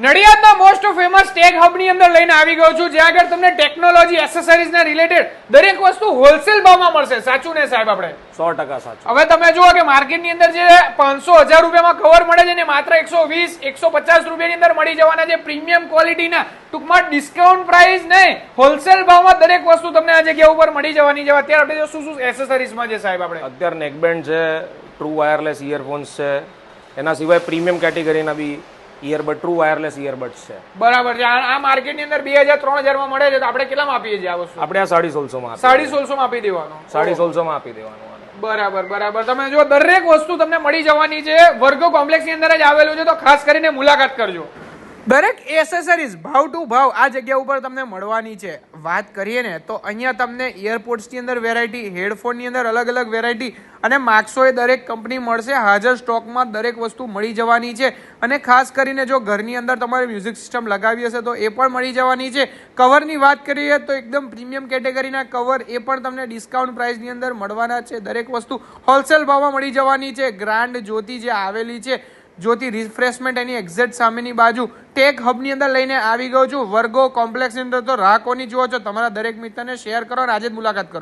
નડિયાદના most famous tech હબની અંદર લઈને આવી ગયો છું, જ્યાં આગળ તમને ટેકનોલોજી એસેસરીઝના રિલેટેડ દરેક વસ્તુ હોલસેલ ભાવમાં મળશે. સાચું ને સાહેબ? આપણે 100% સાચું. હવે તમે જુઓ કે માર્કેટની અંદર જે 500,000 રૂપિયામાં કવર મળે છે ને માત્ર 120-150 રૂપિયાની અંદર મળી જવાના છે. પ્રીમિયમ ક્વોલિટીના, ટૂંકમાં ડિસ્કાઉન્ટ પ્રાઇસ નહીં, હોલસેલ ભાવમાં દરેક વસ્તુ તમને આ જગ્યા ઉપર મળી જવાની છે. અત્યારે આપણે શું શું એસેસરીઝમાં છે સાહેબ? આપણે અત્યારે નેકબેન્ડ છે, ટ્રુ વાયરલેસ ઇયરફોન્સ છે, એના સિવાય પ્રીમિયમ કેટેગરીના બી ઇયરબડ, ટ્રુ વાયરલેસ ઇયરબડ્સ છે. બરાબર છે. આ માર્કેટની અંદર 2000-3000 માં મળે છે, તો આપણે કેટલામાં આપીએ છીએ આ વસ્તુ? આપણે આ 1650 માં 1650 માં આપી દેવાનો. 1650 માં આપી દેવાનું. બરાબર બરાબર. તમે જો દરેક વસ્તુ તમને મળી જવાની છે. વર્ગો કોમ્પ્લેક્સ ની અંદર જ આવેલું છે, તો ખાસ કરીને મુલાકાત કરજો. દરેક એસેસરીઝ ભાવ ટુ ભાવ આ જગ્યા ઉપર તમને મળવાની છે. વાત કરીએ ને તો અહીંયા તમને એરપોર્ટ્સની અંદર વેરાયટી, હેડફોનની અંદર અલગ અલગ વેરાયટી અને માર્ક્સોએ દરેક કંપની મળશે. હાજર સ્ટોકમાં દરેક વસ્તુ મળી જવાની છે. અને ખાસ કરીને જો ઘરની અંદર તમારે મ્યુઝિક સિસ્ટમ લગાવી હશે તો એ પણ મળી જવાની છે. કવરની વાત કરીએ તો એકદમ પ્રીમિયમ કેટેગરીના કવર, એ પણ તમને ડિસ્કાઉન્ટ પ્રાઇસની અંદર મળવાના છે. દરેક વસ્તુ હોલસેલ ભાવમાં મળી જવાની છે. ગ્રાન્ડ જ્યોતિ જે આવેલી છે, જ્યોતિ રિફ્રેશમેન્ટ, એની એક્ઝેક્ટ સામેની બાજુ ટેક હબની અંદર લઈને આવી ગયો છું. વર્ગો કોમ્પ્લેક્સની અંદર તો રાહ કોની જુઓ છો? તમારા દરેક મિત્રને શેર કરો અને આજે જ મુલાકાત કરો.